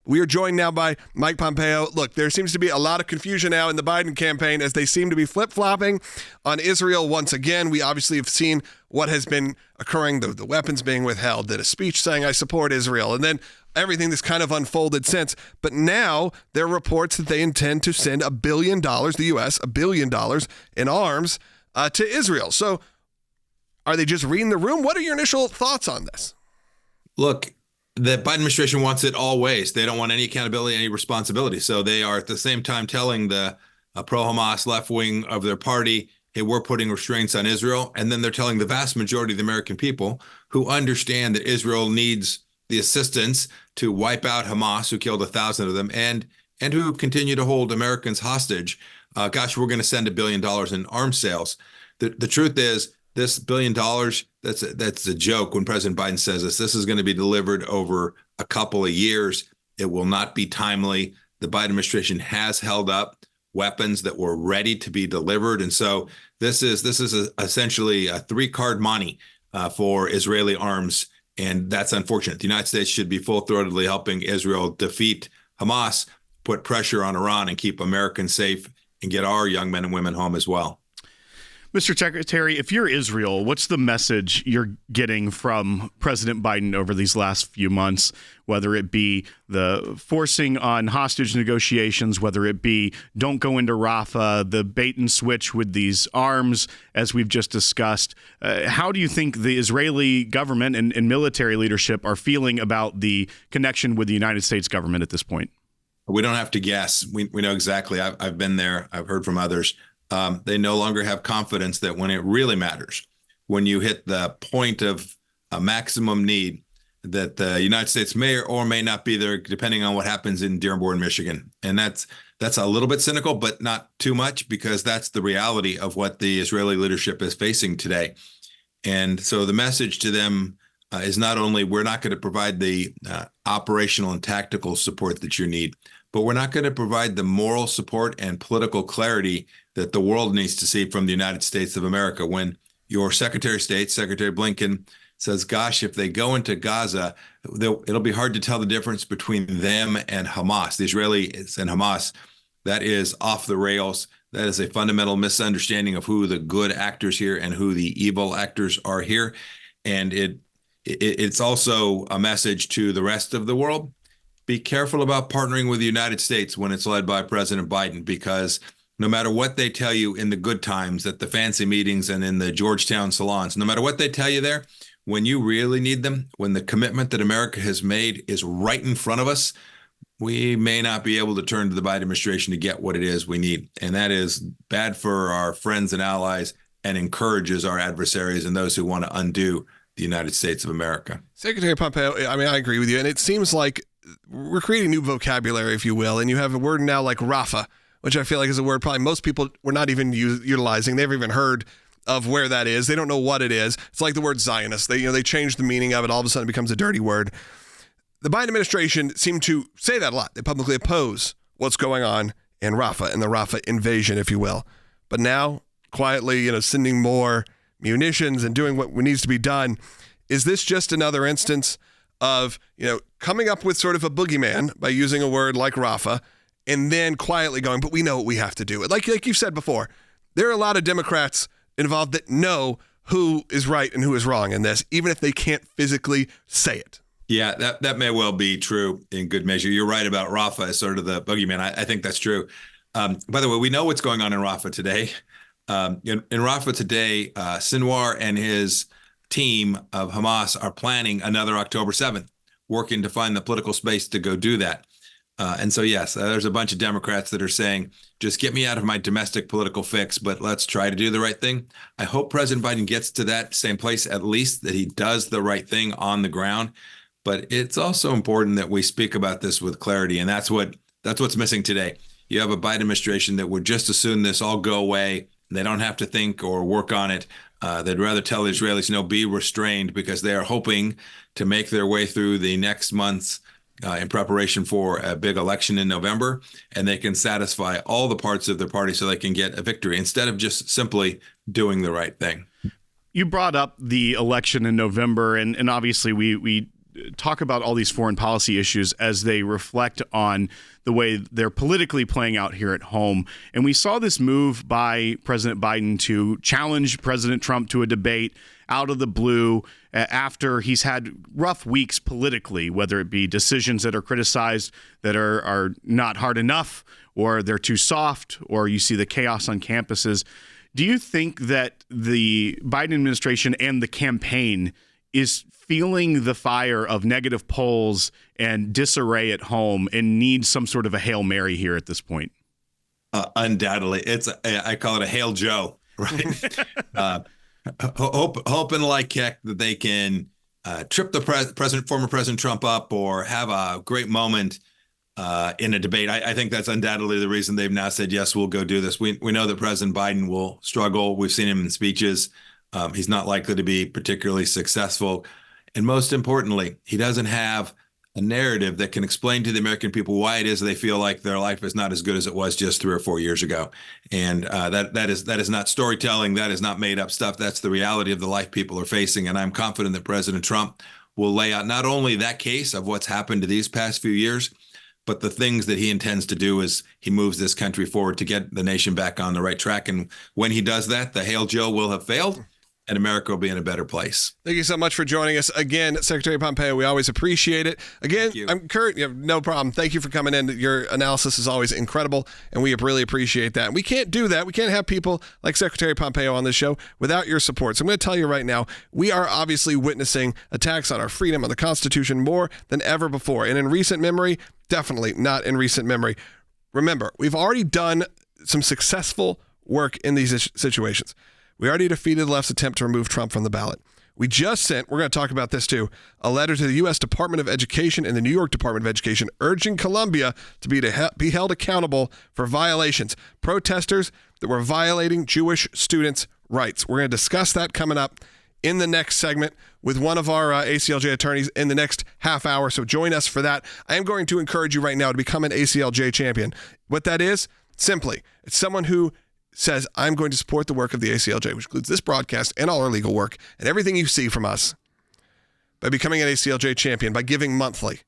We are joined now by Mike Pompeo. Look, there seems to be a lot of confusion now in the Biden campaign as they seem to be flip-flopping on Israel once again. We obviously have seen what has been occurring, the weapons being withheld, then a speech saying, I support Israel, and then everything that's kind of unfolded since. But now there are reports that they intend to send $1 billion, the U.S., $1 billion in arms to Israel. So are they just reading the room? What are your initial thoughts on this? Look, the Biden administration wants it all ways. They don't want any accountability, any responsibility. So they are at the same time telling the pro-Hamas left wing of their party, hey, we're putting restraints on Israel. And then they're telling the vast majority of the American people who understand that Israel needs the assistance to wipe out Hamas, who killed 1,000 of them, and who continue to hold Americans hostage. We're going to send $1 billion in arms sales. The truth is, this $1 billion, that's a joke when President Biden says this. This is going to be delivered over a couple of years. It will not be timely. The Biden administration has held up weapons that were ready to be delivered. And so this is essentially a three-card money for Israeli arms. And that's unfortunate. The United States should be full-throatedly helping Israel defeat Hamas, put pressure on Iran, and keep Americans safe and get our young men and women home as well. Mr. Secretary, if you're Israel, what's the message you're getting from President Biden over these last few months, whether it be the forcing on hostage negotiations, whether it be don't go into Rafah, the bait and switch with these arms, as we've just discussed? How do you think the Israeli government and military leadership are feeling about the connection with the United States government at this point? We don't have to guess. We know exactly. I've been there. I've heard from others. They no longer have confidence that when it really matters, when you hit the point of a maximum need, that the United States may or may not be there, depending on what happens in Dearborn, Michigan. And that's a little bit cynical, but not too much, because that's the reality of what the Israeli leadership is facing today. And so the message to them is not only we're not going to provide the operational and tactical support that you need, but we're not going to provide the moral support and political clarity that the world needs to see from the United States of America. When your Secretary of State, Secretary Blinken, says, gosh, if they go into Gaza, it'll be hard to tell the difference between them and Hamas, the Israelis and Hamas. That is off the rails. That is a fundamental misunderstanding of who the good actors here and who the evil actors are here. And it's also a message to the rest of the world. Be careful about partnering with the United States when it's led by President Biden, because no matter what they tell you in the good times at the fancy meetings and in the Georgetown salons, no matter what they tell you there, when you really need them, when the commitment that America has made is right in front of us, we may not be able to turn to the Biden administration to get what it is we need. And that is bad for our friends and allies and encourages our adversaries and those who want to undo the United States of America. Secretary Pompeo, I agree with you. And it seems like we're creating new vocabulary, if you will, and you have a word now like Rafah, which I feel like is a word probably most people were not even utilizing. They've even heard of where that is. They don't know what it is. It's like the word Zionist. They change the meaning of it. All of a sudden it becomes a dirty word. The Biden administration seemed to say that a lot. They publicly oppose what's going on in Rafah and the Rafah invasion, if you will. But now, quietly, sending more munitions and doing what needs to be done. Is this just another instance of, coming up with sort of a boogeyman by using a word like Rafah and then quietly going, but we know what we have to do? Like you've said before, there are a lot of Democrats involved that know who is right and who is wrong in this, even if they can't physically say it. Yeah, that may well be true in good measure. You're right about Rafah as sort of the boogeyman. I think that's true. By the way, we know what's going on in Rafah today. In Rafah today, Sinwar and his team of Hamas are planning another October 7th, working to find the political space to go do that. And so, yes, there's a bunch of Democrats that are saying, just get me out of my domestic political fix, but let's try to do the right thing. I hope President Biden gets to that same place, at least that he does the right thing on the ground. But it's also important that we speak about this with clarity. And that's what's missing today. You have a Biden administration that would just as soon this all go away. They don't have to think or work on it. They'd rather tell the Israelis, be restrained, because they are hoping to make their way through the next months in preparation for a big election in November, and they can satisfy all the parts of their party so they can get a victory instead of just simply doing the right thing. You brought up the election in November, and obviously we talk about all these foreign policy issues as they reflect on the way they're politically playing out here at home. And we saw this move by President Biden to challenge President Trump to a debate out of the blue after he's had rough weeks politically, whether it be decisions that are criticized that are not hard enough, or they're too soft, or you see the chaos on campuses. Do you think that the Biden administration and the campaign is feeling the fire of negative polls and disarray at home and needs some sort of a Hail Mary here at this point? Undoubtedly. I call it a Hail Joe, right? Hoping like heck that they can trip the former President Trump up or have a great moment in a debate. I think that's undoubtedly the reason they've now said, yes, we'll go do this. We know that President Biden will struggle. We've seen him in speeches. He's not likely to be particularly successful. And most importantly, he doesn't have a narrative that can explain to the American people why it is they feel like their life is not as good as it was just 3 or 4 years ago. And that is not storytelling. That is not made up stuff. That's the reality of the life people are facing. And I'm confident that President Trump will lay out not only that case of what's happened to these past few years, but the things that he intends to do as he moves this country forward to get the nation back on the right track. And when he does that, the Hail Joe will have failed, and America will be in a better place. Thank you so much for joining us again, Secretary Pompeo. We always appreciate it. Again, I'm Kurt. You have no problem. Thank you for coming in. Your analysis is always incredible, and we really appreciate that. We can't do that. We can't have people like Secretary Pompeo on this show without your support. So I'm going to tell you right now, we are obviously witnessing attacks on our freedom, on the Constitution, more than ever before. And in recent memory, definitely not in recent memory. Remember, we've already done some successful work in these situations. We already defeated the left's attempt to remove Trump from the ballot. We just sent, we're going to talk about this too, a letter to the U.S. Department of Education and the New York Department of Education urging Columbia to be held accountable for violations, protesters that were violating Jewish students' rights. We're going to discuss that coming up in the next segment with one of our ACLJ attorneys in the next half hour. So join us for that. I am going to encourage you right now to become an ACLJ champion. What that is, simply, it's someone who says, I'm going to support the work of the ACLJ, which includes this broadcast and all our legal work and everything you see from us, by becoming an ACLJ champion, by giving monthly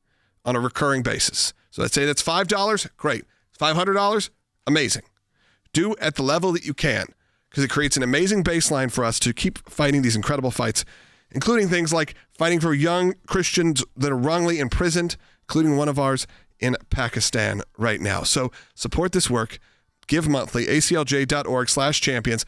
on a recurring basis. So let's say that's $5, great. $500, amazing. Do at the level that you can, because it creates an amazing baseline for us to keep fighting these incredible fights, including things like fighting for young Christians that are wrongly imprisoned, including one of ours in Pakistan right now. So support this work. Give monthly, aclj.org/champions.